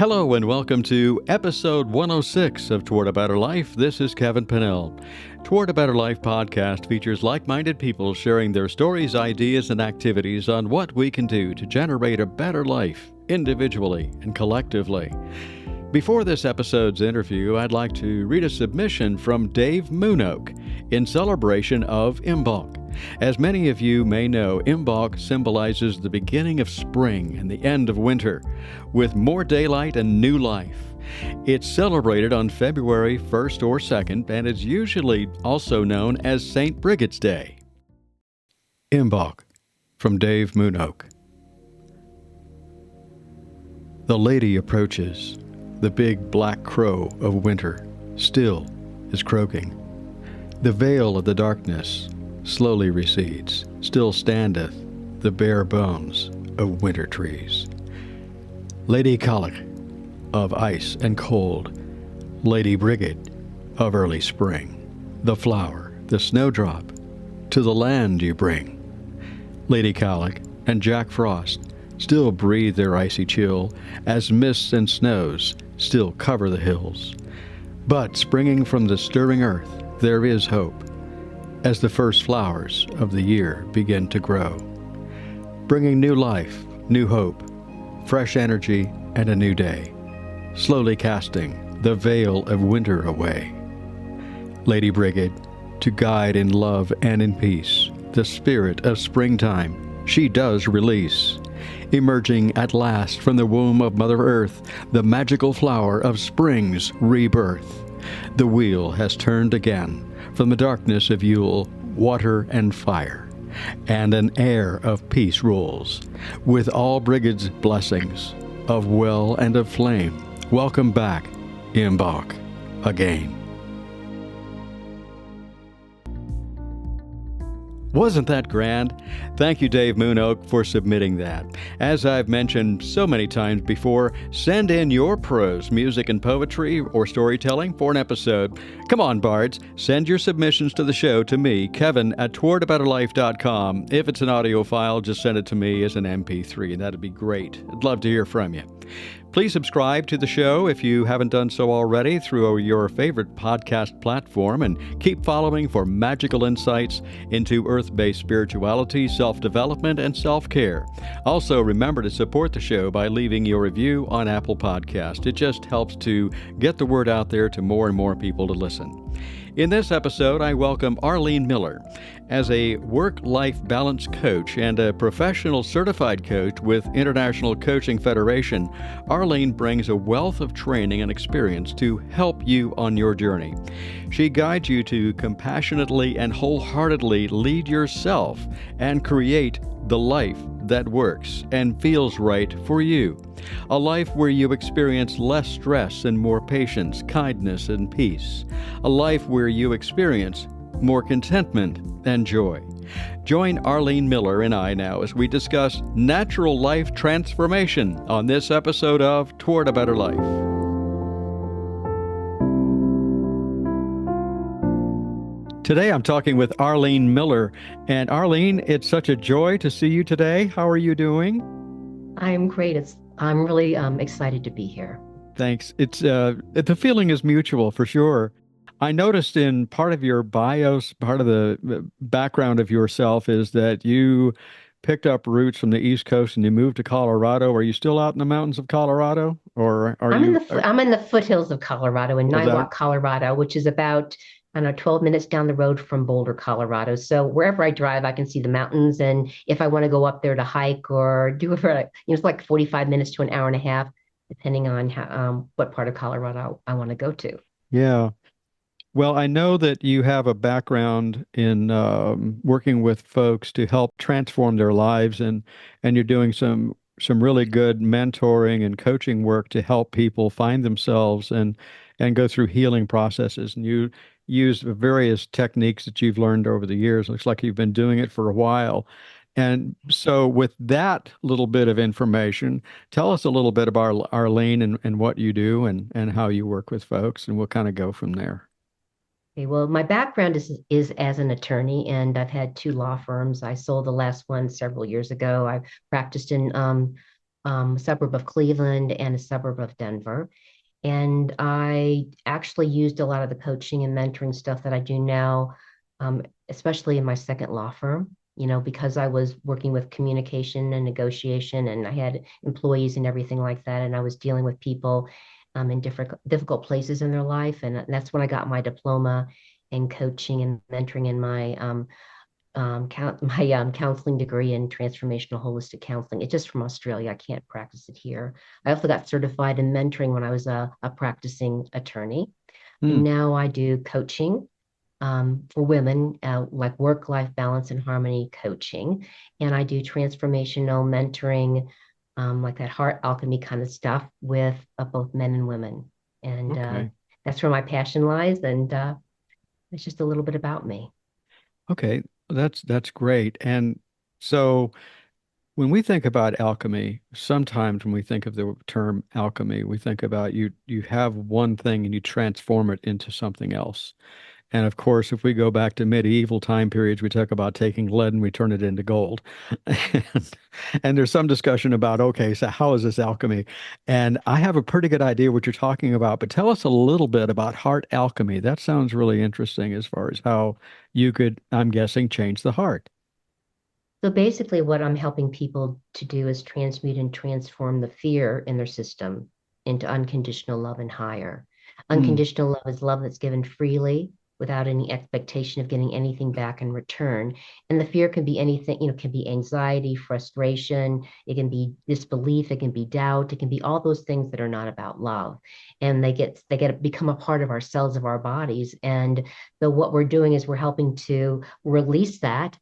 Hello and welcome to episode 106 of Toward a Better Life. This is Kevin Pennell. Toward a Better Life podcast features like-minded people sharing their stories, ideas, and activities on what we can do to generate a better life individually and collectively. Before this episode's interview, I'd like to read a submission from Dave MoonOak in celebration of Imbolc. As many of you may know, Imbolc symbolizes the beginning of spring and the end of winter, with more daylight and new life. It's celebrated on February 1st or 2nd, and is usually also known as St. Brigid's Day. Imbolc, from Dave MoonOak. The lady approaches. The big black crow of winter still is croaking. The veil of the darkness slowly recedes. Still standeth the bare bones of winter trees. Lady Colic of ice and cold, Lady Brigid of early spring, the flower, the snowdrop, to the land you bring. Lady Colic and Jack Frost still breathe their icy chill as mists and snows still cover the hills. But springing from the stirring earth, there is hope, as the first flowers of the year begin to grow, bringing new life, new hope, fresh energy, and a new day, slowly casting the veil of winter away. Lady Brigid, to guide in love and in peace, the spirit of springtime she does release, emerging at last from the womb of Mother Earth, the magical flower of spring's rebirth. The wheel has turned again from the darkness of Yule, water and fire, and an air of peace rules. With all Brigid's blessings of well and of flame, welcome back, Imbolc, again. Wasn't that grand? Thank you, Dave MoonOak, for submitting that. As I've mentioned so many times before, send in your prose, music, and poetry or storytelling for an episode. Come on, bards, send your submissions to the show to me, Kevin, at towardabetterlife.com. If it's an audio file, just send it to me as an MP3. That'd be great. I'd love to hear from you. Please subscribe to the show if you haven't done so already through your favorite podcast platform, and keep following for magical insights into earth-based spirituality, self-development, and self-care. Also, remember to support the show by leaving your review on Apple Podcast. It just helps to get the word out there to more and more people to listen. In this episode, I welcome Arlene Miller. As a work-life balance coach and a professional certified coach with International Coaching Federation, Arlene brings a wealth of training and experience to help you on your journey. She guides you to compassionately and wholeheartedly lead yourself and create the life that works and feels right for you. A life where you experience less stress and more patience, kindness, and peace. A life where you experience more contentment and joy. Join Arlene Miller and I now as we discuss natural life transformation on this episode of Toward a Better Life. Today I'm talking with Arlene Miller. And Arlene, it's such a joy to see you today. How are you doing? I'm great. I'm really excited to be here. Thanks. The feeling is mutual for sure. I noticed in part of your bios, part of the background of yourself is that you picked up roots from the East Coast and you moved to Colorado. Are you still out in the mountains of Colorado, or I'm in the foothills of Colorado, in Niwot, Colorado, which is about 12 minutes down the road from Boulder, Colorado. So wherever I drive, I can see the mountains. And if I want to go up there to hike or do it, it's like 45 minutes to an hour and a half, depending on what part of Colorado I want to go to. Yeah. Well, I know that you have a background in working with folks to help transform their lives, and you're doing some really good mentoring and coaching work to help people find themselves and go through healing processes. And you use various techniques that you've learned over the years. Looks like you've been doing it for a while. And so with that little bit of information, tell us a little bit about Arlene and what you do and how you work with folks, and we'll kind of go from there. Okay, well, my background is as an attorney, and I've had two law firms. I sold the last one several years ago. I've practiced in suburb of Cleveland and a suburb of Denver. And I actually used a lot of the coaching and mentoring stuff that I do now, especially in my second law firm, because I was working with communication and negotiation and I had employees and everything like that. And I was dealing with people in different difficult places in their life. And that's when I got my diploma in coaching and mentoring in my counseling degree in transformational holistic counseling. It's just from Australia. I can't practice it here. I also got certified in mentoring when I was a practicing attorney. Hmm. And now I do coaching for women, like work-life balance and harmony coaching. And I do transformational mentoring, like that heart alchemy kind of stuff with both men and women. And Okay. that's where my passion lies. And it's just a little bit about me. Okay. That's great. And so when we think about alchemy, sometimes when we think of the term alchemy, we think about you have one thing and you transform it into something else. And of course, if we go back to medieval time periods, we talk about taking lead and we turn it into gold. And, and there's some discussion about, okay, so how is this alchemy? And I have a pretty good idea what you're talking about, but tell us a little bit about heart alchemy. That sounds really interesting as far as how you could, I'm guessing, change the heart. So basically, what I'm helping people to do is transmute and transform the fear in their system into unconditional love and higher. Hmm. Unconditional love is love that's given freely without any expectation of getting anything back in return. And the fear can be anything, it can be anxiety, frustration, it can be disbelief, it can be doubt, it can be all those things that are not about love. And they get become a part of our cells of our bodies. And so what we're doing is we're helping to release that,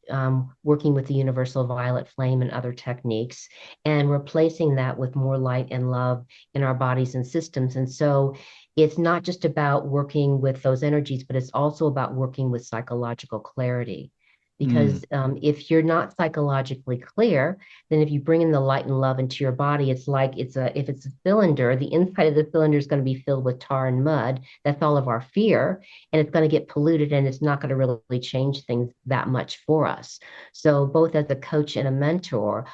working with the universal violet flame and other techniques, and replacing that with more light and love in our bodies and systems. And so it's not just about working with those energies, but it's also about working with psychological clarity. Hmm. Because if you're not psychologically clear, then if you bring in the light and love into your body, it's like if it's a cylinder, the inside of the cylinder is going to be filled with tar and mud. That's all of our fear, and it's going to get polluted and it's not going to really change things that much for us. So both as a coach and a mentor,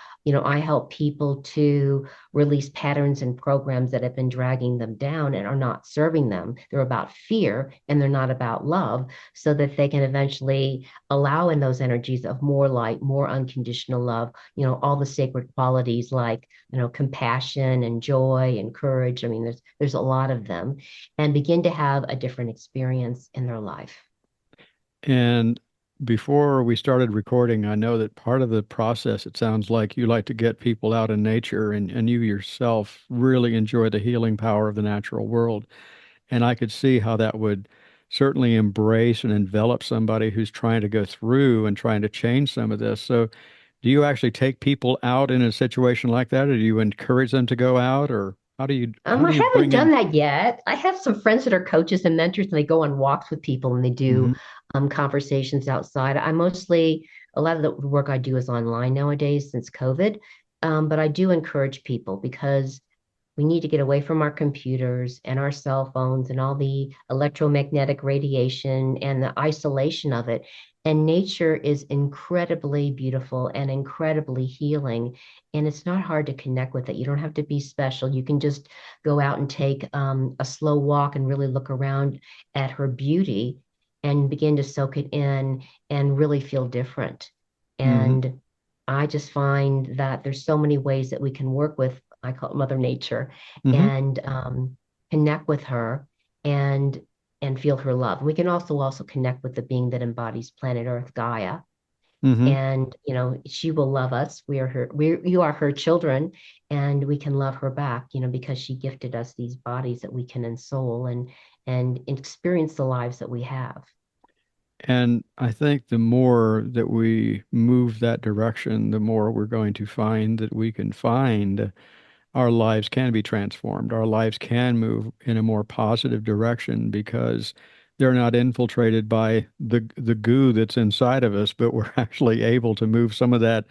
I help people to release patterns and programs that have been dragging them down and are not serving them. They're about fear and they're not about love, so that they can eventually allow in those energies of more light, more unconditional love, all the sacred qualities like, compassion and joy and courage. I mean, there's a lot of them, and begin to have a different experience in their life. And before we started recording, I know that part of the process, it sounds like you like to get people out in nature and you yourself really enjoy the healing power of the natural world. And I could see how that would certainly embrace and envelop somebody who's trying to go through and trying to change some of this. So, do you actually take people out in a situation like that, or do you encourage them to go out, or how I do you haven't bring done in? that yet. I have some friends that are coaches and mentors, and they go on walks with people and they do Hmm. conversations outside. A lot of the work I do is online nowadays since COVID. But I do encourage people because we need to get away from our computers and our cell phones and all the electromagnetic radiation and the isolation of it. And nature is incredibly beautiful and incredibly healing. And it's not hard to connect with it. You don't have to be special. You can just go out and take a slow walk and really look around at her beauty and begin to soak it in and really feel different. Hmm. And I just find that there's so many ways that we can work with, I call it Mother Nature, Hmm. and connect with her and and feel her love. We can also connect with the being that embodies planet Earth, Gaia, Hmm. and she will love us. You are her children, and we can love her back. Because she gifted us these bodies that we can ensoul and experience the lives that we have. And I think the more that we move that direction, the more we're going to find that we can find our lives can be transformed. Our lives can move in a more positive direction because they're not infiltrated by the goo that's inside of us, but we're actually able to move some of that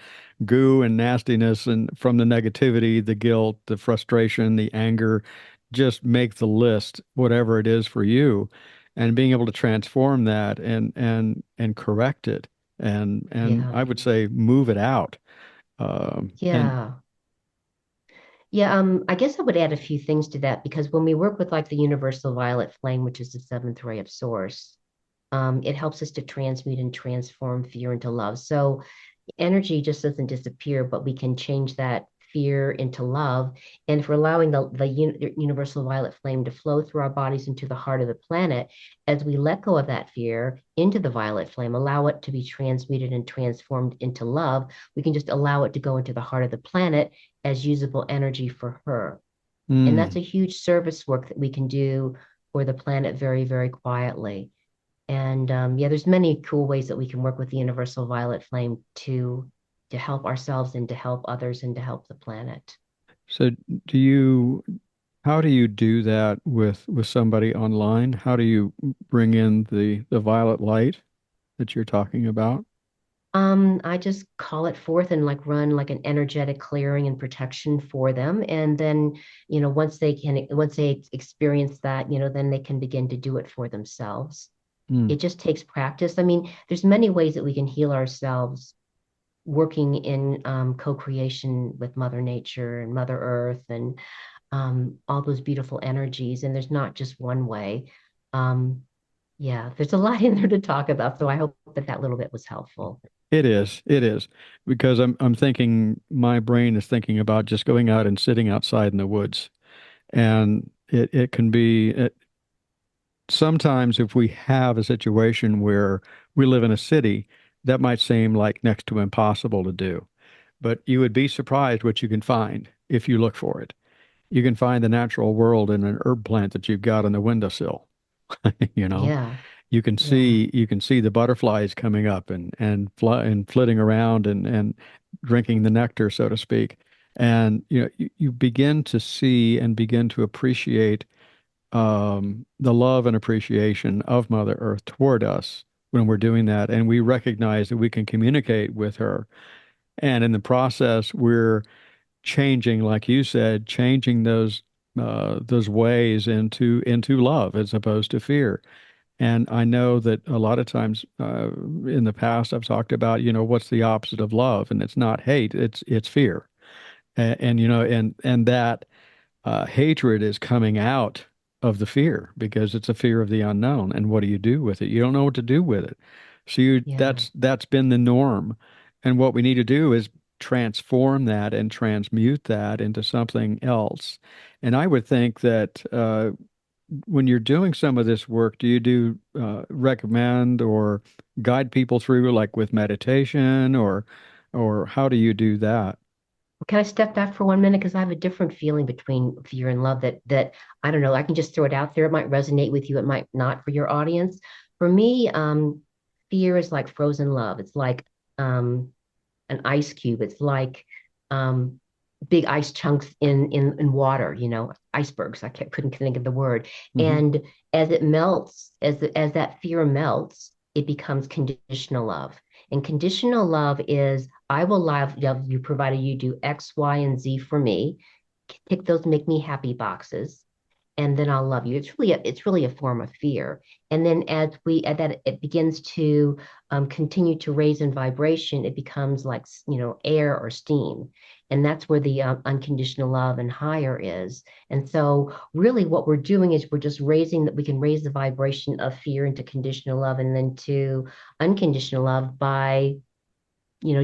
goo and nastiness and from the negativity, the guilt, the frustration, the anger, just make the list, whatever it is for you, and being able to transform that and correct it and Yeah, I would say move it out. And yeah. Yeah, I guess I would add a few things to that because when we work with like the universal violet flame, which is the seventh ray of source, it helps us to transmute and transform fear into love. So energy just doesn't disappear, but we can change that fear into love. And if we're allowing the universal violet flame to flow through our bodies into the heart of the planet, as we let go of that fear into the violet flame, allow it to be transmuted and transformed into love, we can just allow it to go into the heart of the planet as usable energy for her. And that's Mm, a huge service work that we can do for the planet very, very quietly. And yeah, there's many cool ways that we can work with the universal violet flame to help ourselves and to help others and to help the planet. so do you, how do you do that with somebody online? How do you bring in the violet light that you're talking about? I just call it forth and like run like an energetic clearing and protection for them. And then, once they experience that, then they can begin to do it for themselves. Mm. It just takes practice. I mean, there's many ways that we can heal ourselves working in co-creation with Mother Nature and Mother Earth and all those beautiful energies. And there's not just one way. Um, yeah, there's a lot in there to talk about. So I hope that that little bit was helpful. It is, because I'm thinking my brain is thinking about just going out and sitting outside in the woods, and it can be sometimes if we have a situation where we live in a city, that might seem like next to impossible to do. But you would be surprised what you can find if you look for it. You can find the natural world in an herb plant that you've got on the windowsill. You know, Yeah, yeah, you can see the butterflies coming up and flitting around and drinking the nectar, so to speak. And you begin to see and begin to appreciate the love and appreciation of Mother Earth toward us when we're doing that, and we recognize that we can communicate with her. And in the process, we're changing, like you said, changing those ways into love as opposed to fear. And I know that a lot of times in the past I've talked about, what's the opposite of love, and it's not hate, it's fear. And that hatred is coming out of the fear because it's a fear of the unknown. And what do you do with it? You don't know what to do with it. So yeah. that's been the norm. And what we need to do is transform that and transmute that into something else. And I would think that when you're doing some of this work, do you do recommend or guide people through like with meditation or how do you do that? Can I step back for 1 minute? Because I have a different feeling between fear and love that I don't know. I can just throw it out there. It might resonate with you. It might not for your audience. For me, fear is like frozen love. It's like um, an ice cube. It's like um, big ice chunks in water. Icebergs. Couldn't think of the word. Hmm. And as it melts, as that fear melts, it becomes conditional love. And conditional love is I will love you provided you do X, Y, and Z for me. Tick those make me happy boxes and then I'll love you. It's really a form of fear. And then as that it begins to continue to raise in vibration, it becomes like air or steam, and that's where the unconditional love and higher is. And so, really, what we're doing is we're just raising that we can raise the vibration of fear into conditional love, and then to unconditional love by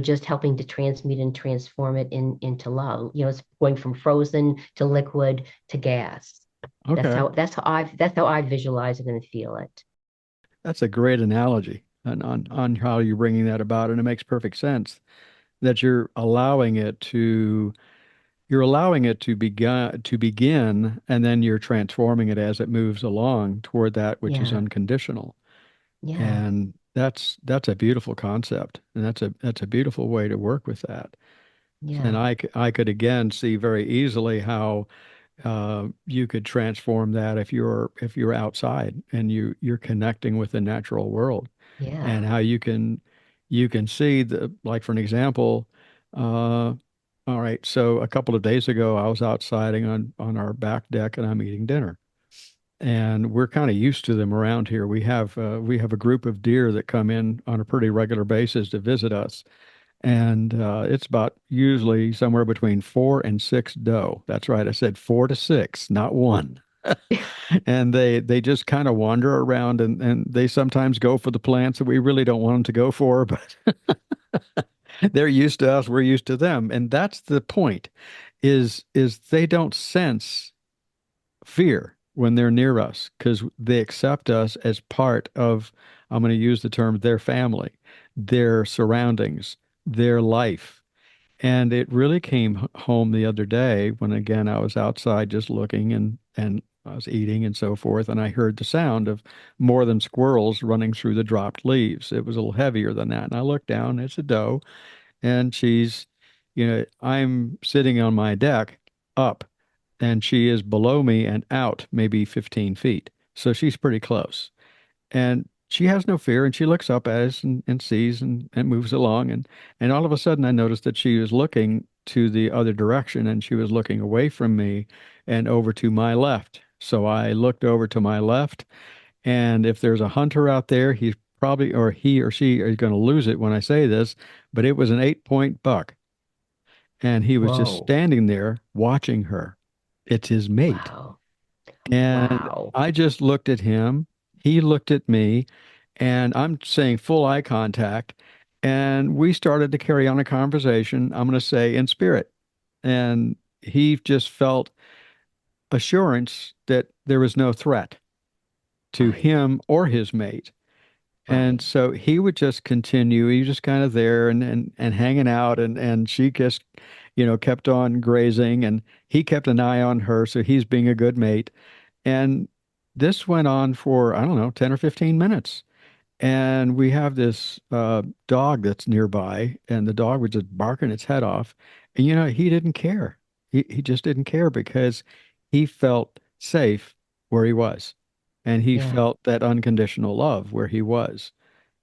just helping to transmute and transform it into love. It's going from frozen to liquid to gas. That's Okay. how that's how I visualize it and feel it. That's a great analogy on how you're bringing that about, and it makes perfect sense that you're allowing it to begin, and then you're transforming it as it moves along toward that which is Yeah, unconditional. yeah, And that's a beautiful concept, and that's a beautiful way to work with that. And yeah, I could again see very easily how you could transform that if you're outside and you're connecting with the natural world, and yeah. how you can see like for an example, uh, all right, so a couple of days ago I was outside on our back deck and I'm eating dinner, and we're kind of used to them around here. We have a group of deer that come in on a pretty regular basis to visit us, And it's about usually somewhere between 4 and 6 doe. That's right. I said 4 to 6, not one. And they just kind of wander around, and they sometimes go for the plants that we really don't want them to go for, but they're used to us, we're used to them. And that's the point is they don't sense fear when they're near us because they accept us as part of, I'm going to use the term, their family, their surroundings, their life. And it really came home the other day when again I was outside just looking and I was eating and so forth, and I heard the sound of more than squirrels running through the dropped leaves. It was a little heavier than that. And I looked down, it's a doe, and I'm sitting on my deck up, and she is below me and out maybe 15 feet. So she's pretty close. And she has no fear, and she looks up at us and sees and moves along. And all of a sudden, I noticed that she was looking to the other direction, and she was looking away from me and over to my left. So I looked over to my left, and if there's a hunter out there, he's probably, or he or she is going to lose it when I say this, but it was an 8 point buck. And he was just Whoa. standing there watching her. It's his mate. Wow. And Wow. I just looked at him. He looked at me, and I'm saying full eye contact. And we started to carry on a conversation, I'm going to say in spirit. And he just felt assurance that there was no threat to Right. him or his mate. And Right. so he would just continue. He was just kind of there and hanging out, and she just, kept on grazing, and he kept an eye on her, so he's being a good mate. And this went on for, I don't know, 10 or 15 minutes. And we have this dog that's nearby, and the dog was just barking its head off. And he didn't care. He just didn't care because he felt safe where he was. And he Yeah. felt that unconditional love where he was.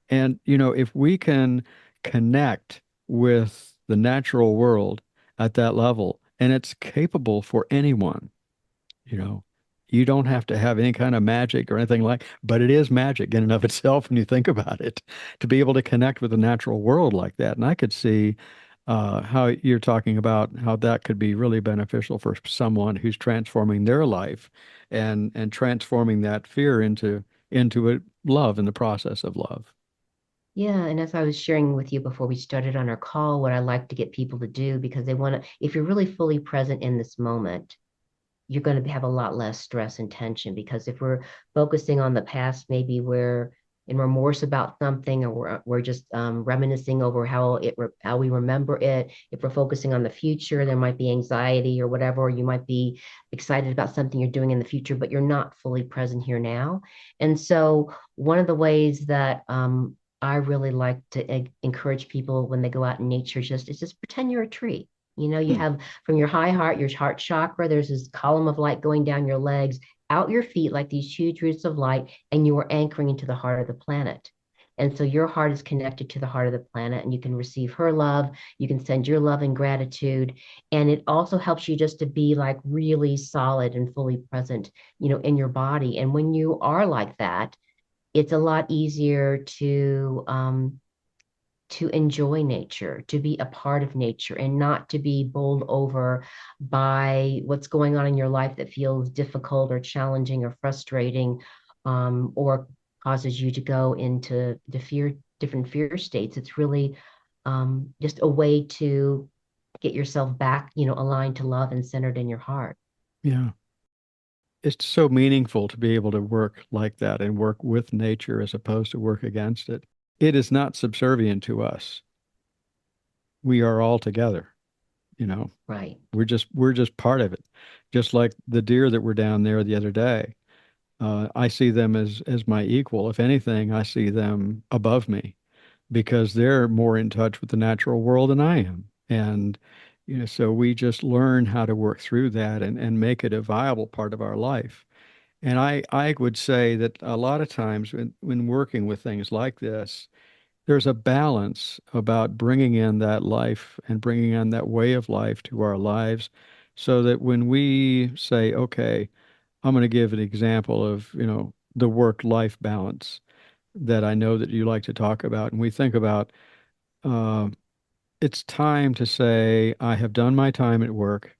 And, if we can connect with the natural world at that level, and it's capable for anyone, you know, you don't have to have any kind of magic or anything but it is magic in and of itself when you think about it, to be able to connect with the natural world like that. And I could see how you're talking about how that could be really beneficial for someone who's transforming their life and transforming that fear into a love in the process of love. Yeah, and as I was sharing with you before we started on our call, what I like to get people to do because they want to, if you're really fully present in this moment, you're going to have a lot less stress and tension because if we're focusing on the past, maybe we're in remorse about something or we're just reminiscing over how we remember it. If we're focusing on the future, there might be anxiety or whatever, or you might be excited about something you're doing in the future, but you're not fully present here now. And so one of the ways that I really like to encourage people when they go out in nature is just pretend you're a tree. You Hmm. have from your your heart chakra, there's this column of light going down your legs, out your feet, like these huge roots of light, and you are anchoring into the heart of the planet. And so your heart is connected to the heart of the planet, and you can receive her love. You can send your love and gratitude. And it also helps you just to be like really solid and fully present, in your body. And when you are like that, it's a lot easier to enjoy nature, to be a part of nature, and not to be bowled over by what's going on in your life that feels difficult or challenging or frustrating, or causes you to go into different fear states. It's really just a way to get yourself back, aligned to love and centered in your heart. Yeah. It's so meaningful to be able to work like that and work with nature as opposed to work against it. It is not subservient to us. We are all together, you know. Right. We're just part of it. Just like the deer that were down there the other day. I see them as my equal. If anything, I see them above me because they're more in touch with the natural world than I am. And so we just learn how to work through that and make it a viable part of our life. And I would say that a lot of times when working with things like this, there's a balance about bringing in that life and bringing in that way of life to our lives so that when we say, okay, I'm going to give an example of, the work-life balance that I know that you like to talk about. And we think about uh, it's time to say, I have done my time at work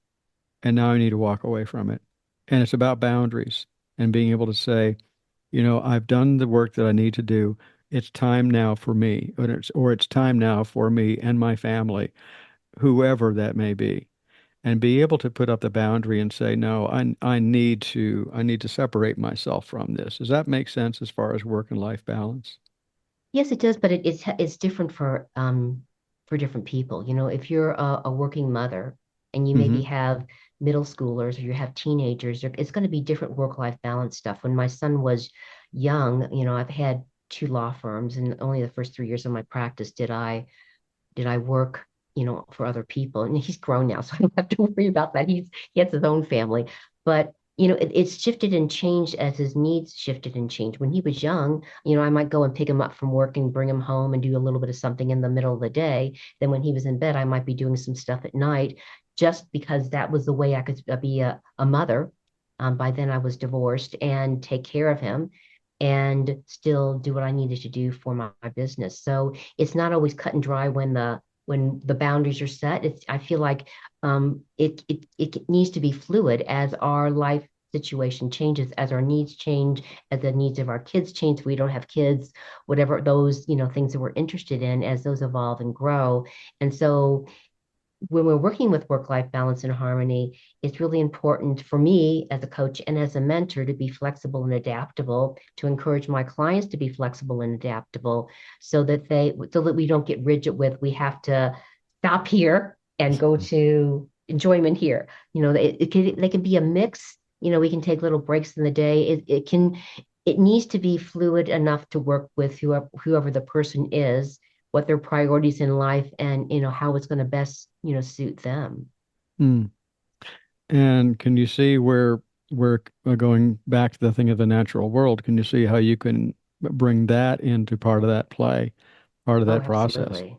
and now I need to walk away from it. And it's about boundaries and being able to say, I've done the work that I need to do. It's time now for me, or it's time now for me and my family, whoever that may be, and be able to put up the boundary and say, no, I need to separate myself from this. Does that make sense as far as work and life balance? Yes, it does, but it's different for different people. You know, if you're a working mother and you maybe Mm-hmm. have middle schoolers or you have teenagers, it's going to be different work-life balance stuff. When my son was young, you know, I've had two law firms, and only the first 3 years of my practice did I work, you know, for other people. And he's grown now, so I don't have to worry about that. He has his own family. But you know, it's shifted and changed as his needs shifted and changed. When he was young, you know, I might go and pick him up from work and bring him home and do a little bit of something in the middle of the day. Then when he was in bed, I might be doing some stuff at night just because that was the way I could be a mother. By then I was divorced and take care of him and still do what I needed to do for my business. So it's not always cut and dry when the boundaries are set. I feel like it needs to be fluid as our life situation changes, as our needs change, as the needs of our kids change. If we don't have kids, whatever those, you know, things that we're interested in, as those evolve and grow. And so when we're working with work-life balance and harmony, it's really important for me as a coach and as a mentor to be flexible and adaptable, to encourage my clients to be flexible and adaptable so that we don't get rigid with we have to stop here and go to enjoyment here. You know, they can be a mix. You know, we can take little breaks in the day. It needs to be fluid enough to work with whoever the person is, what their priorities in life, and you know how it's going to best, you know, suit them. Mm. And can you see where we're going back to the thing of the natural world? Can you see how you can bring that into part of that play, part of Oh, that process? absolutely.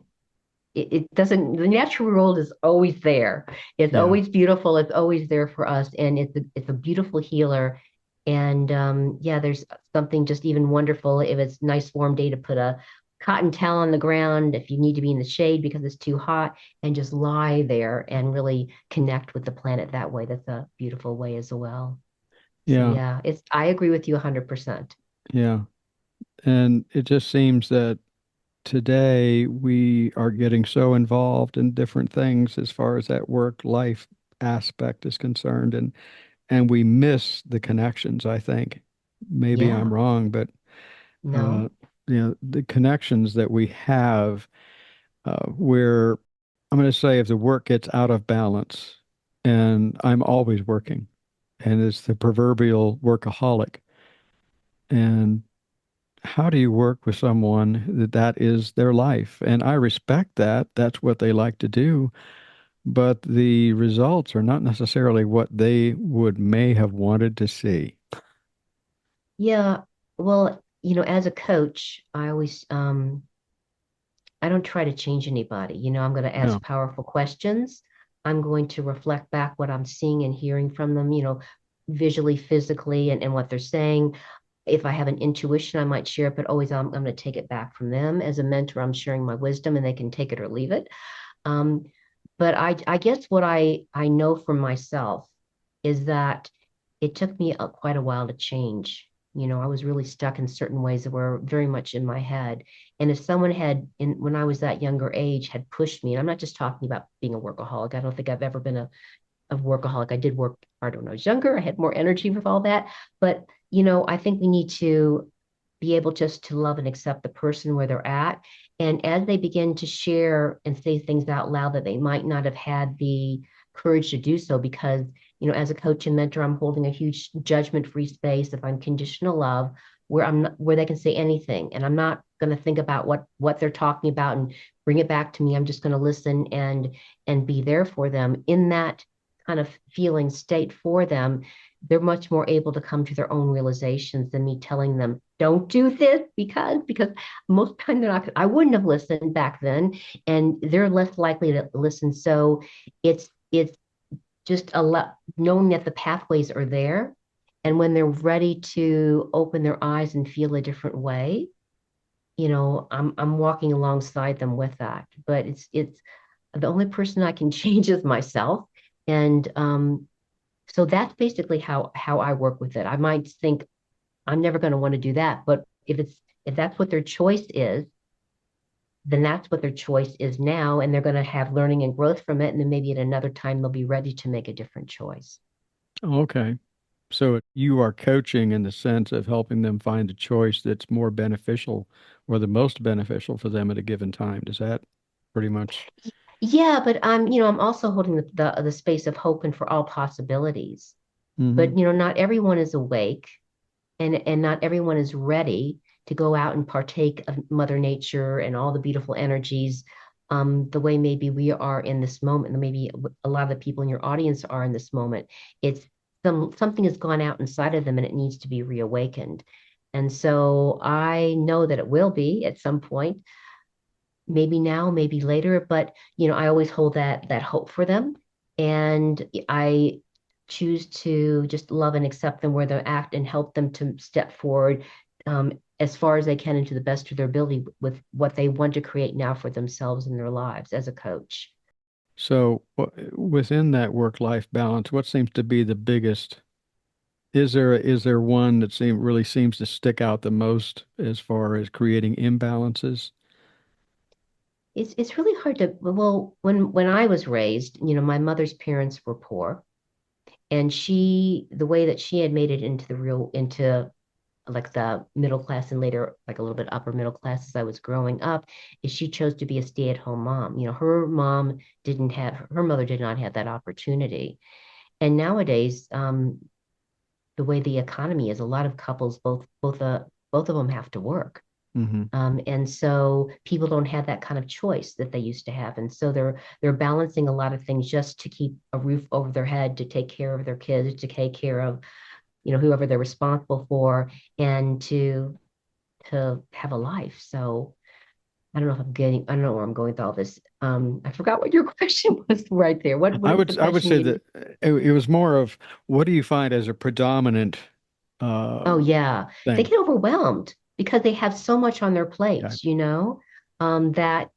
It doesn't, the natural world is always there. It's Yeah. always beautiful. It's always there for us. And it's a beautiful healer. And yeah, there's something just even wonderful if it's a nice warm day to put a cotton towel on the ground, if you need to be in the shade because it's too hot, and just lie there and really connect with the planet that way. That's a beautiful way as well. So Yeah. yeah, I agree with you 100%. Yeah. And it just seems that today we are getting so involved in different things as far as that work life aspect is concerned, and we miss the connections, I think. Maybe I'm Yeah, wrong, but uh, no. the connections that we have, where I'm going to say if the work gets out of balance, and I'm always working, and it's the proverbial workaholic. And how do you work with someone that is their life? And I respect that. That's what they like to do. But the results are not necessarily what they would may have wanted to see. Yeah, well, you know, as a coach, I don't try to change anybody. You know, I'm going to Yeah. ask powerful questions. I'm going to reflect back what I'm seeing and hearing from them, you know, visually, physically, and what they're saying. If I have an intuition, I might share it, but always I'm going to take it back from them. As a mentor, I'm sharing my wisdom and they can take it or leave it. Um, but I guess what I know from myself is that it took me quite a while to change. You know, I was really stuck in certain ways that were very much in my head. And if someone when I was that younger age, had pushed me, and I'm not just talking about being a workaholic. I don't think I've ever been a workaholic. I did work hard when I was younger. I had more energy with all that. But, you know, I think we need to be able just to love and accept the person where they're at. And as they begin to share and say things out loud that they might not have had the courage to do so, because, you know, as a coach and mentor, I'm holding a huge judgment-free space of unconditional love where where they can say anything. And I'm not going to think about what they're talking about and bring it back to me. I'm just going to listen and be there for them in that kind of feeling state for them. They're much more able to come to their own realizations than me telling them, don't do this because most time they're not, I wouldn't have listened back then, and they're less likely to listen. So it's just a lot knowing that the pathways are there. And when they're ready to open their eyes and feel a different way, you know, I'm walking alongside them with that. But the only person I can change is myself. And so that's basically how I work with it. I might think I'm never going to want to do that, but if that's what their choice is, then that's what their choice is now, and they're going to have learning and growth from it. And then maybe at another time they'll be ready to make a different choice. Okay. So you are coaching in the sense of helping them find a choice that's more beneficial or the most beneficial for them at a given time. Does that pretty much? Yeah, but I'm also holding the space of hope and for all possibilities. Hmm. But not everyone is awake, and not everyone is ready to go out and partake of Mother Nature and all the beautiful energies, the way maybe we are in this moment, and maybe a lot of the people in your audience are in this moment. It's something has gone out inside of them and it needs to be reawakened. And so I know that it will be at some point, maybe now, maybe later, but I always hold that hope for them. And I choose to just love and accept them where they're at and help them to step forward, as far as they can into the best of their ability with what they want to create now for themselves and their lives as a coach. So within that work-life balance, what seems to be the biggest? Is there one that really seems to stick out the most as far as creating imbalances? It's really hard to, well, when I was raised, my mother's parents were poor, and the way that she had made it into like the middle class and later like a little bit upper middle class as I was growing up, is she chose to be a stay-at-home mom. Her mother did not have that opportunity. And nowadays, the way the economy is, a lot of couples, both of them have to work. Hmm. And so people don't have that kind of choice that they used to have. And so they're balancing a lot of things just to keep a roof over their head, to take care of their kids, to take care of whoever they're responsible for, and to have a life. So I don't know where I'm going with all this. I forgot what your question was right there. What is the I would question say you? that it was more of what do you find as a predominant Oh uh, yeah, they thing? get overwhelmed because they have so much on their Okay. plates, that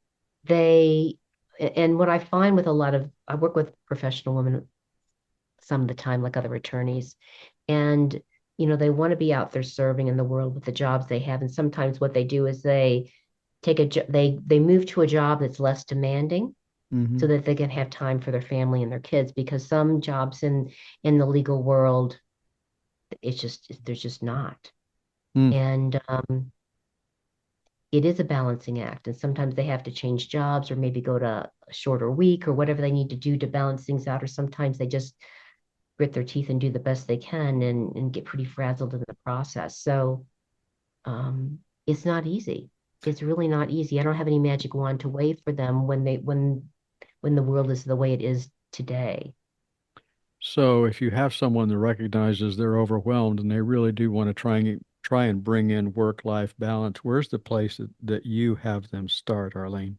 they, and what I find with I work with professional women some of the time, like other attorneys, and they want to be out there serving in the world with the jobs they have, and sometimes what they do is they move to a job that's less demanding so Hmm. that they can have time for their family and their kids, because some jobs in the legal world, there's just not. Mm. And it is a balancing act, and sometimes they have to change jobs or maybe go to a shorter week or whatever they need to do to balance things out, or sometimes they just grit their teeth and do the best they can and get pretty frazzled in the process. So it's not easy. It's really not easy. I don't have any magic wand to wave for them when the world is the way it is today. So if you have someone that recognizes they're overwhelmed and they really do want to try and bring in work-life balance, where's the place that you have them start, Arlene?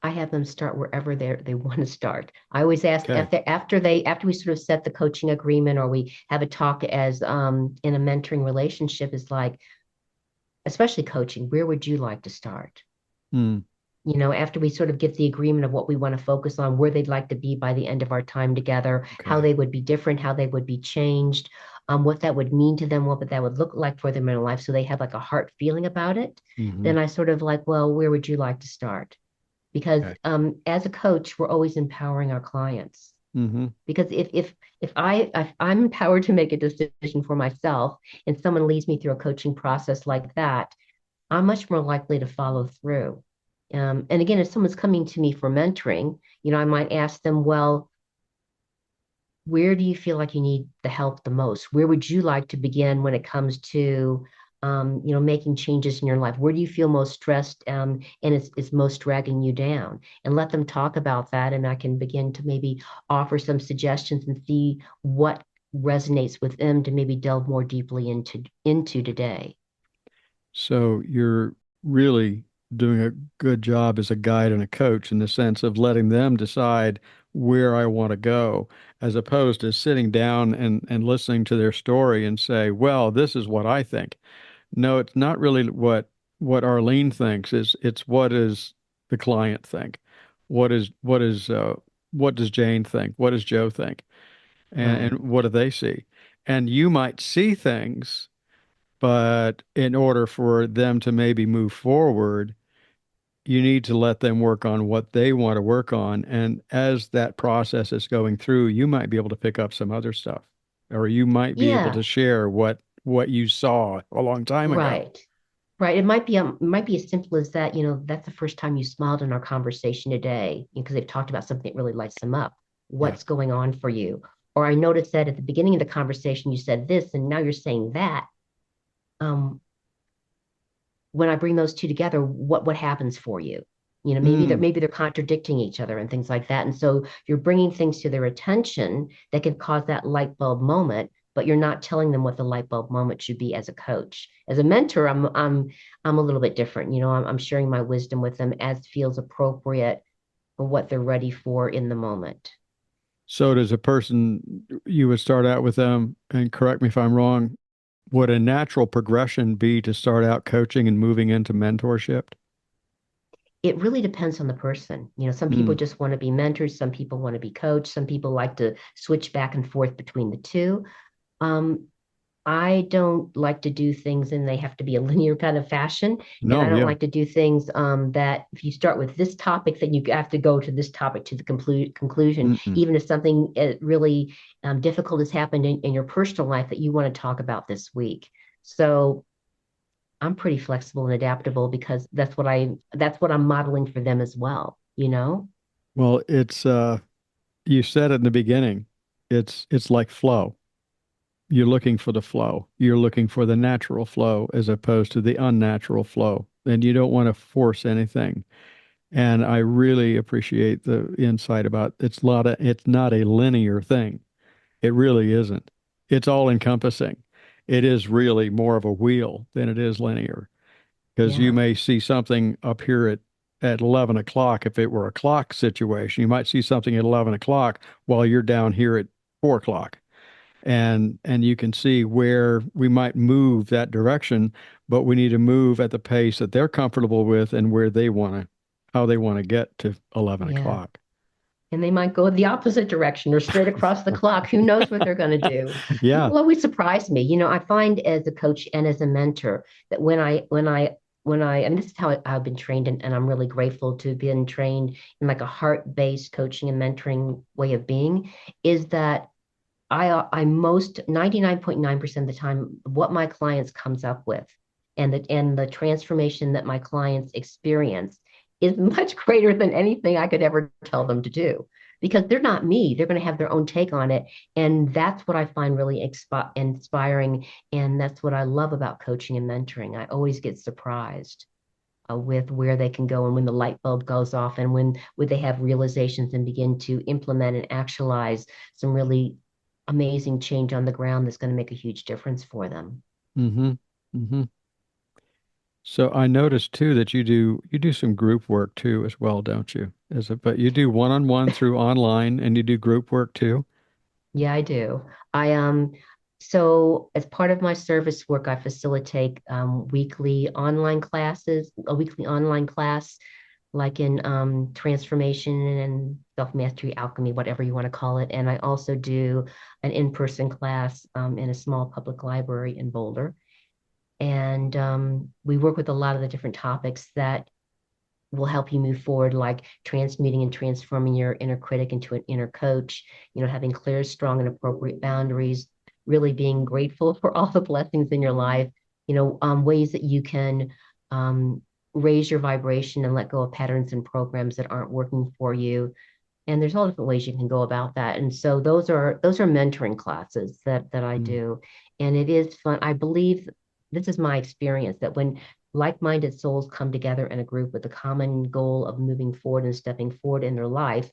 I have them start wherever they want to start. I always ask Okay. after we sort of set the coaching agreement or we have a talk as in a mentoring relationship, is like, especially coaching, where would you like to start? Mm. After we sort of get the agreement of what we want to focus on, where they'd like to be by the end of our time together, how Okay. they would be different, how they would be changed, what that would mean to them, what that would look like for them in life, so they have like a heart feeling about it. Hmm. Then I sort of like, well, where would you like to start? Because Okay. as a coach, we're always empowering our clients. Hmm. Because if I'm empowered to make a decision for myself, and someone leads me through a coaching process like that, I'm much more likely to follow through. And again, if someone's coming to me for mentoring, I might ask them, well, where do you feel like you need the help the most? Where would you like to begin when it comes to, making changes in your life? Where do you feel most stressed, and it's most dragging you down? And let them talk about that, and I can begin to maybe offer some suggestions and see what resonates with them to maybe delve more deeply into today. So you're really doing a good job as a guide and a coach in the sense of letting them decide where I want to go, as opposed to sitting down and listening to their story and say, well, this is what I think. No, it's not really what Arlene thinks. It's what does the client think? what does Jane think? What does Joe think? Right. And what do they see? And you might see things, but in order for them to maybe move forward, you need to let them work on what they want to work on. And as that process is going through, you might be able to pick up some other stuff, or you might be able Yeah. to share what you saw a long time ago. Right. Right. It might be as simple as that, that's the first time you smiled in our conversation today because they've talked about something that really lights them up. Yeah. What's going on for you? Or I noticed that at the beginning of the conversation you said this and now you're saying that. Um, when I bring those two together, what happens for you? Mm. Maybe they're contradicting each other and things like that. And so you're bringing things to their attention that can cause that light bulb moment, but you're not telling them what the light bulb moment should be as a coach. As a mentor, I'm a little bit different. I'm sharing my wisdom with them as feels appropriate for what they're ready for in the moment. So does a person, you would start out with them, and correct me if I'm wrong, would a natural progression be to start out coaching and moving into mentorship? It really depends on the person. Some people Mm. just want to be mentors, some people want to be coached, some people like to switch back and forth between the two. Um, I don't like to do things and they have to be a linear kind of fashion. And I No, don't yeah. like to do things that if you start with this topic, then you have to go to this topic to the conclusion, Mm-mm. even if something really difficult has happened in your personal life that you want to talk about this week. So I'm pretty flexible and adaptable because that's what I'm modeling for them as well. Well, you said it in the beginning. It's like flow. You're looking for the flow. You're looking for the natural flow as opposed to the unnatural flow. And you don't want to force anything. And I really appreciate the insight about it's not a linear thing. It really isn't. It's all encompassing. It is really more of a wheel than it is linear. Because you Yeah. may see something up here at 11 o'clock. If it were a clock situation, you might see something at 11 o'clock while you're down here at 4 o'clock. And you can see where we might move that direction, but we need to move at the pace that they're comfortable with and where they want to, how they want to get to 11 Yeah. o'clock. And they might go the opposite direction or straight across the clock. Who knows what they're going to do? Yeah. People always surprise me. I find as a coach and as a mentor that and this is how I've been trained, and I'm really grateful to have been trained in like a heart-based coaching and mentoring way of being, is that I most 99.9% of the time, what my clients comes up with and the transformation that my clients experience is much greater than anything I could ever tell them to do because they're not me. They're going to have their own take on it. And that's what I find really inspiring. And that's what I love about coaching and mentoring. I always get surprised with where they can go and when the light bulb goes off and when would they have realizations and begin to implement and actualize some really amazing change on the ground that's going to make a huge difference for them. Mm-hmm. Mm-hmm. So I noticed too that you do some group work too as well, don't you? But you do one-on-one through online and you do group work too. Yeah, I do. So as part of my service work, I facilitate a weekly online class, like in transformation and self-mastery alchemy, whatever you want to call it. And I also do an in-person class in a small public library in Boulder. And we work with a lot of the different topics that will help you move forward, like transmuting and transforming your inner critic into an inner coach, having clear, strong, and appropriate boundaries, really being grateful for all the blessings in your life, ways that you can um, raise your vibration and let go of patterns and programs that aren't working for you. And there's all different ways you can go about that. And so those are mentoring classes that I Mm. do. And it is fun. I believe this is my experience that when like-minded souls come together in a group with a common goal of moving forward and stepping forward in their life,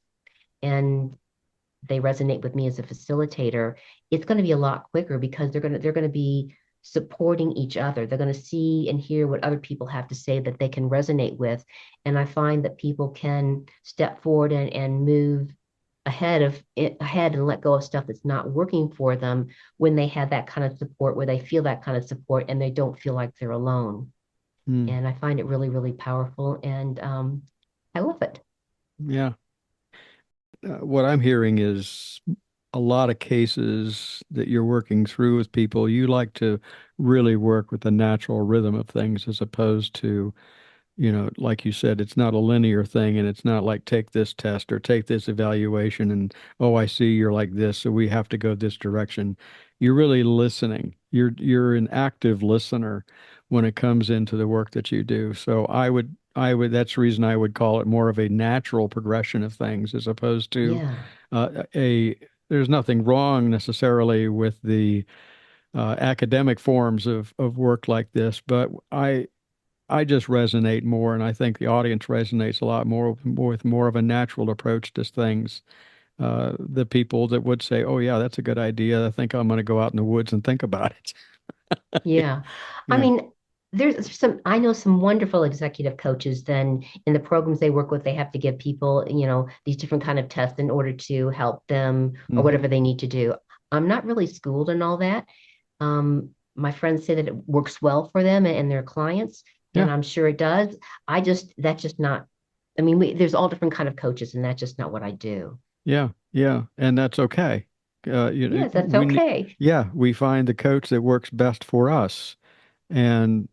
and they resonate with me as a facilitator, it's going to be a lot quicker because they're going to be supporting each other. They're going to see and hear what other people have to say that they can resonate with. And I find that people can step forward and move ahead and let go of stuff that's not working for them when they have that kind of support, where they feel that kind of support and they don't feel like they're alone. Mm. And I find it really, really powerful. And I love it. Yeah. What I'm hearing is a lot of cases that you're working through with people. You like to really work with the natural rhythm of things as opposed to, like you said, it's not a linear thing and it's not like take this test or take this evaluation and, oh, I see you're like this, so we have to go this direction. You're really listening. You're an active listener when it comes into the work that you do. So that's the reason I would call it more of a natural progression of things as opposed to Yeah. a there's nothing wrong necessarily with the academic forms of work like this, but I just resonate more, and I think the audience resonates a lot more with more of a natural approach to things. The people that would say, "Oh yeah, that's a good idea. I think I'm going to go out in the woods and think about it." Yeah. I Yeah. mean, I know some wonderful executive coaches. Then in the programs they work with, they have to give people, these different kind of tests in order to help them or Hmm. whatever they need to do. I'm not really schooled in all that. My friends say that it works well for them and their clients, Yeah. and I'm sure it does. That's just not, I mean, there's all different kind of coaches, and that's just not what I do. Yeah. Yeah. And that's okay. Yes, that's We need, okay. yeah, we find the coach that works best for us. And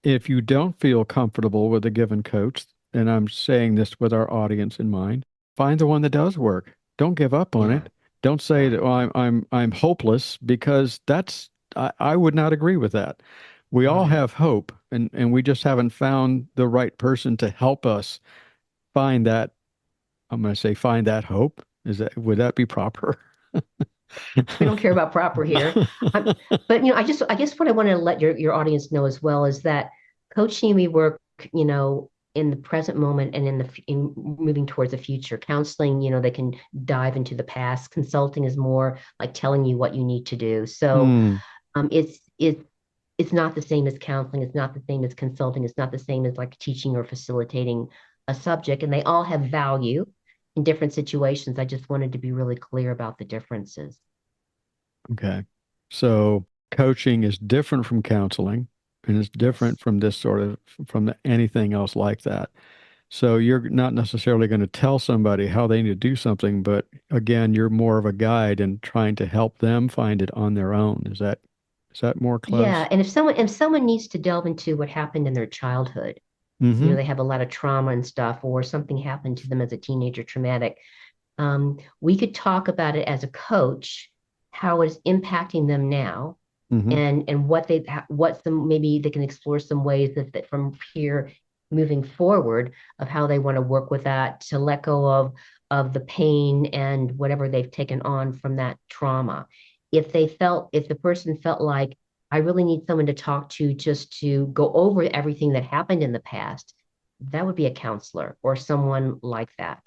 if you don't feel comfortable with a given coach, and I'm saying this with our audience in mind, find the one that does work. Don't give up on Yeah, it. Don't say yeah, that, well, I'm hopeless because I would not agree with that. We all right. have hope, and we just haven't found the right person to help us find that. I'm going to say find that hope. Would that be proper? We don't care about proper here. Um, but I guess what I want to let your audience know as well is that coaching we work, in the present moment and in moving towards the future. Counseling, they can dive into the past. Consulting is more like telling you what you need to do. So Hmm. it's not the same as counseling. It's not the same as consulting. It's not the same as like teaching or facilitating a subject. And they all have value in different situations. I just wanted to be really clear about the differences. Okay. So coaching is different from counseling, and it's different Yes. from this sort of anything else like that. So you're not necessarily going to tell somebody how they need to do something, but again, you're more of a guide and trying to help them find it on their own. Is that more Yeah, close? and if someone needs to delve into what happened in their childhood, Mm-hmm. they have a lot of trauma and stuff, or something happened to them as a teenager, traumatic. We could talk about it as a coach, how it's impacting them now, Mm-hmm. and what some maybe they can explore some ways that from here moving forward of how they want to work with that to let go of the pain and whatever they've taken on from that trauma. If the person felt like I really need someone to talk to just to go over everything that happened in the past, that would be a counselor or someone like that.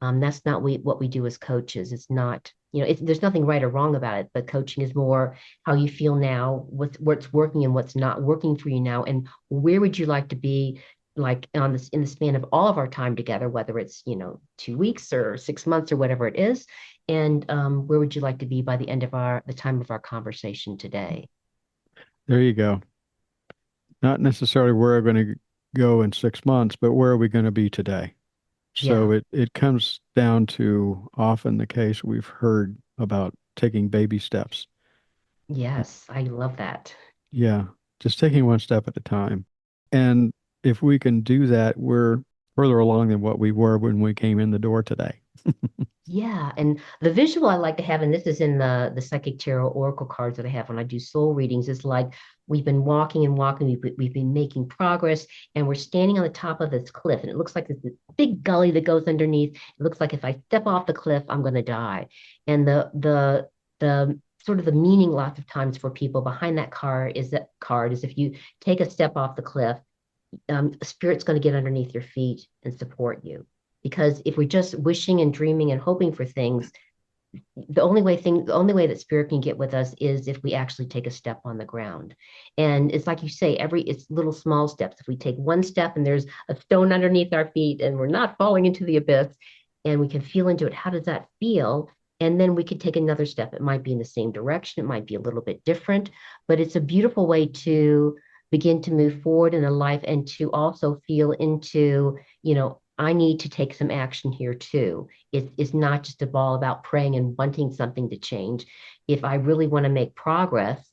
That's not what we do as coaches. It's not, there's nothing right or wrong about it, but coaching is more how you feel now, what's working and what's not working for you now, and where would you like to be, like on this in the span of all of our time together, whether it's 2 weeks or 6 months or whatever it is, and where would you like to be by the end of the time of our conversation today? There you go. Not necessarily where we're going to go in 6 months, but where are we going to be today? So Yeah. it comes down to often the case we've heard about taking baby steps. Yes, I love that. Yeah, just taking one step at a time. And if we can do that, we're further along than what we were when we came in the door today. Yeah, and the visual I like to have, and this is in the psychic tarot oracle cards that I have when I do soul readings, is like we've been walking and walking, we've been making progress, and we're standing on the top of this cliff, and it looks like there's this big gully that goes underneath. It looks like if I step off the cliff, I'm going to die. And the sort of the meaning lots of times for people behind that card is if you take a step off the cliff, spirit's going to get underneath your feet and support you. Because if we're just wishing and dreaming and hoping for things, the only way that spirit can get with us is if we actually take a step on the ground. And it's like you say, it's little small steps. If we take one step and there's a stone underneath our feet and we're not falling into the abyss, and we can feel into it, how does that feel? And then we could take another step. It might be in the same direction, it might be a little bit different, but it's a beautiful way to begin to move forward in a life and to also feel into, I need to take some action here too. It's not just all about praying and wanting something to change. If I really want to make progress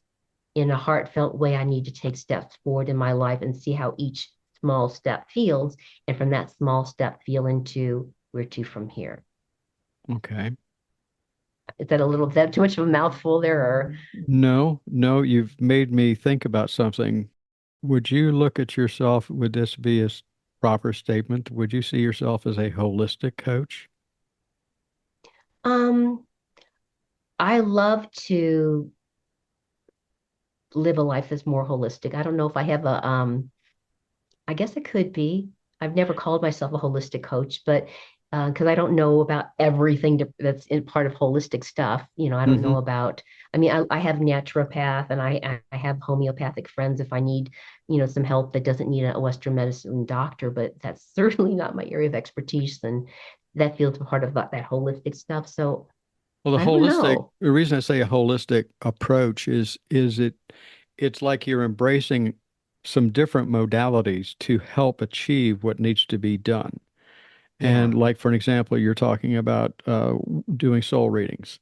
in a heartfelt way, I need to take steps forward in my life and see how each small step feels. And from that small step, feel into where to from here. Okay. Is that too much of a mouthful there? Or No, no, you've made me think about something. Would you look at yourself, would this be a proper statement? Would you see yourself as a holistic coach? um, I love to live a life that's more holistic. I don't know if I have a I guess it could be. I've never called myself a holistic coach, but because I don't know about everything that's in part of holistic stuff. I don't know Hmm. about, I mean, I have naturopath and I have homeopathic friends if I need, some help that doesn't need a Western medicine doctor, but that's certainly not my area of expertise. And that feels part of that holistic stuff. So Well, I don't know. the reason I say a holistic approach is it's like you're embracing some different modalities to help achieve what needs to be done. And Yeah. like, for an example, you're talking about doing soul readings,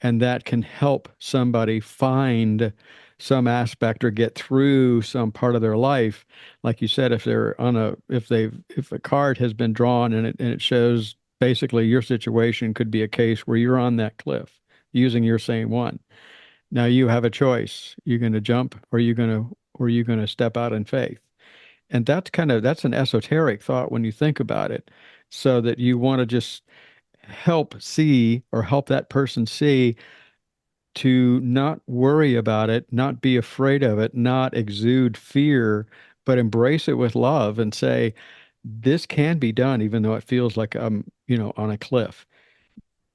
and that can help somebody find some aspect or get through some part of their life. Like you said, if they're on if a card has been drawn and it shows basically your situation could be a case where you're on that cliff using your same one. Now you have a choice. You're going to jump or you going to step out in faith. And that's an esoteric thought when you think about it, so that you want to just help see or help that person see to not worry about it, not be afraid of it, not exude fear, but embrace it with love and say, this can be done, even though it feels like I'm on a cliff.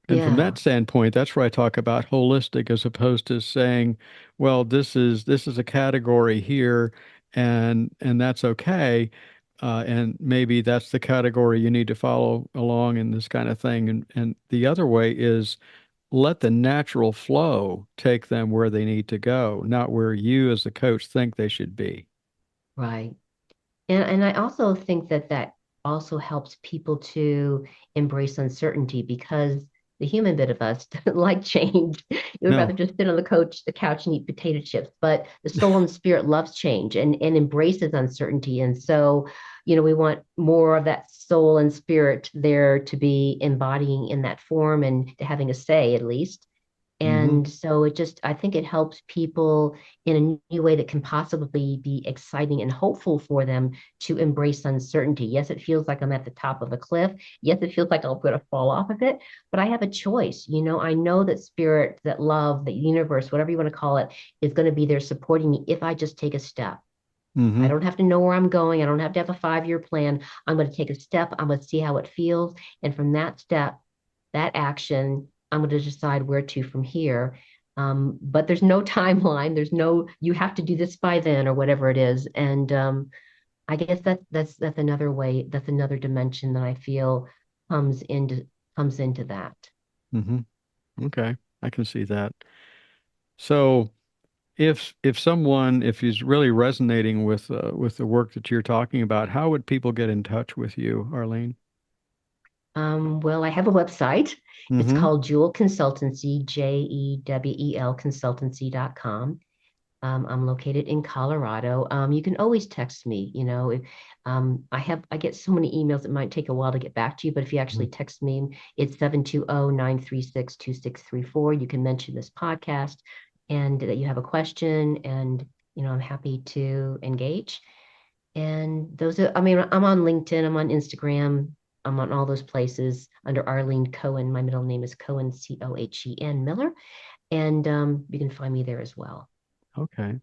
And from that Yeah. standpoint, that's where I talk about holistic as opposed to saying, well, this is a category here and that's okay. And maybe that's the category you need to follow along in this kind of thing. And the other way is let the natural flow take them where they need to go, not where you as the coach think they should be. Right. And I also think that that also helps people to embrace uncertainty because the human bit of us doesn't like change. You would rather No. just sit on the couch and eat potato chips. But the soul and the spirit loves change and embraces uncertainty. And so, we want more of that soul and spirit there to be embodying in that form and to having a say at least. Hmm. And so I think it helps people in a new way that can possibly be exciting and hopeful for them to embrace uncertainty. Yes, it feels like I'm at the top of a cliff. Yes, it feels like I'm going to fall off of it, but I have a choice. I know that spirit, that love, that universe, whatever you want to call it, is going to be there supporting me if I just take a step. I Hmm. don't have to know where I'm going. I don't have to have a 5-year plan. I'm going to take a step. I'm going to see how it feels. And from that step, that action, I'm going to decide where to from here. But there's no timeline. You have to do this by then or whatever it is. And I guess that's another way, that's another dimension that I feel comes into comes into that. Hmm. Okay. I can see that. So if he's really resonating with the work that you're talking about, how would people get in touch with you, Arlene? Well, I have a website. It's Mm-hmm. called Jewel Consultancy, Jewel Consultancy.com. I'm located in Colorado. You can always text me. I get so many emails, it might take a while to get back to you, but if you actually text me, it's 720-936-2634. You can mention this podcast and that you have a question, and I'm happy to engage. And I mean, I'm on LinkedIn, I'm on Instagram, I'm on all those places under Arlene Cohen. My middle name is Cohen, Cohen Miller, and you can find me there as well. Okay.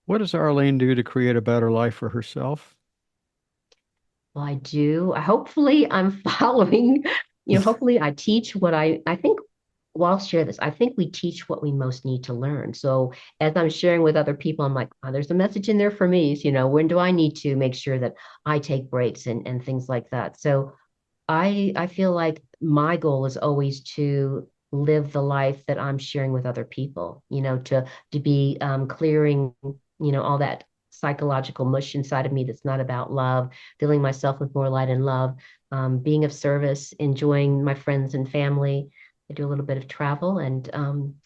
What does Arlene do to create a better life for herself? Well, I do. Hopefully, I'm following. Hopefully, I teach what I think. Well, I'll share this. I think we teach what we most need to learn. So as I'm sharing with other people, I'm like, oh, there's a message in there for me. So, when do I need to make sure that I take breaks and things like that? So I feel like my goal is always to live the life that I'm sharing with other people. To be clearing all that psychological mush inside of me that's not about love, filling myself with more light and love, being of service, enjoying my friends and family. I do a little bit of travel, and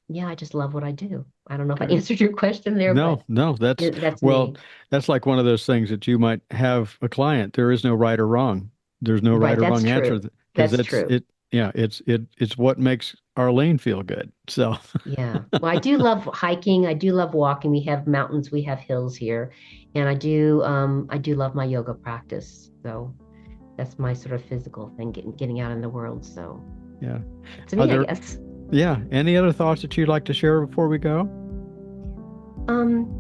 yeah, I just love what I do. I don't know if I Okay. answered your question there, No, but no, that's well, me. that's like one of those things that you might have a client. There is no right or wrong. There's no right Right, or that's wrong answer true. because That's that's true. it. Yeah, it's what makes Arlene feel good. So, Yeah. Well, I do love hiking. I do love walking. We have mountains, we have hills here. And I do love my yoga practice. So that's my sort of physical thing, getting out in the world. So yeah. to Are me, I there, guess. yeah, any other thoughts that you'd like to share before we go? Um,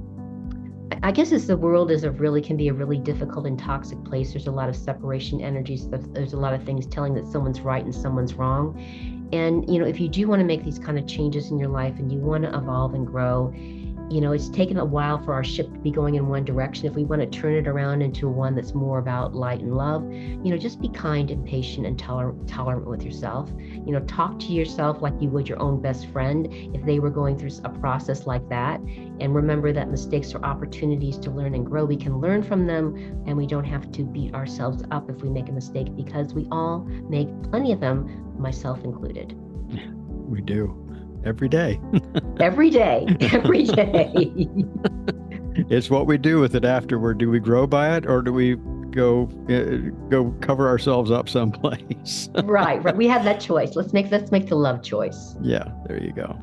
I guess as the world is a really can be a really difficult and toxic place. There's a lot of separation energies. There's a lot of things telling that someone's right and someone's wrong. And if you do want to make these kind of changes in your life and you want to evolve and grow, it's taken a while for our ship to be going in one direction. If we want to turn it around into one that's more about light and love, just be kind and patient and tolerant with yourself. Talk to yourself like you would your own best friend if they were going through a process like that. And remember that mistakes are opportunities to learn and grow. We can learn from them, and we don't have to beat ourselves up if we make a mistake, because we all make plenty of them, myself included. We do every day. Every day, every day. It's what we do with it afterward. Do we grow by it, or do we go cover ourselves up someplace? Right. We have that choice. Let's make the love choice. Yeah, there you go.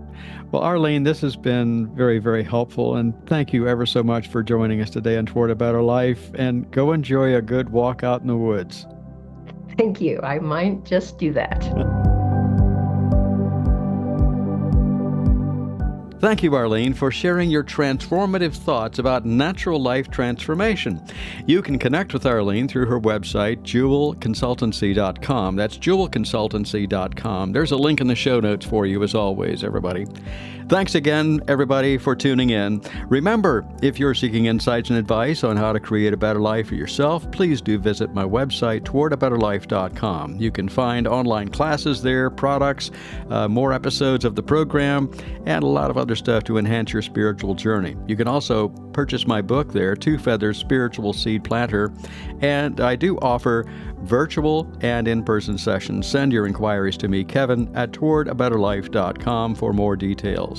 Well, Arlene, this has been very, very helpful, and thank you ever so much for joining us today on Toward a Better Life. And go enjoy a good walk out in the woods. Thank you. I might just do that. Thank you, Arlene, for sharing your transformative thoughts about natural life transformation. You can connect with Arlene through her website, jewelconsultancy.com. That's jewelconsultancy.com. There's a link in the show notes for you, as always, everybody. Thanks again, everybody, for tuning in. Remember, if you're seeking insights and advice on how to create a better life for yourself, please do visit my website, towardabetterlife.com. You can find online classes there, products, more episodes of the program, and a lot of other stuff to enhance your spiritual journey. You can also purchase my book there, Two Feathers Spiritual Seed Planter, and I do offer virtual and in-person sessions. Send your inquiries to me, Kevin, at towardabetterlife.com for more details.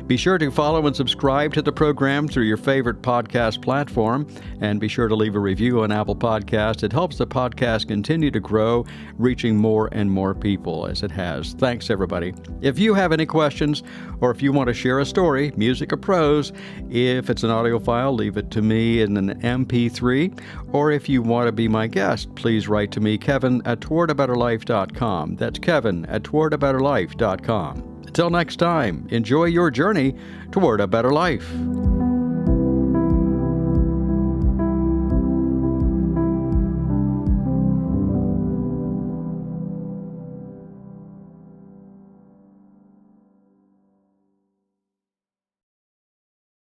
Be sure to follow and subscribe to the program through your favorite podcast platform, and be sure to leave a review on Apple Podcasts. It helps the podcast continue to grow, reaching more and more people as it has. Thanks, everybody. If you have any questions, or if you want to share a story, music or prose, if it's an audio file, leave it to me in an MP3, or if you want to be my guest, please write to me, Kevin at towardabetterlife.com. That's Kevin at towardabetterlife.com. Until next time, enjoy your journey toward a better life.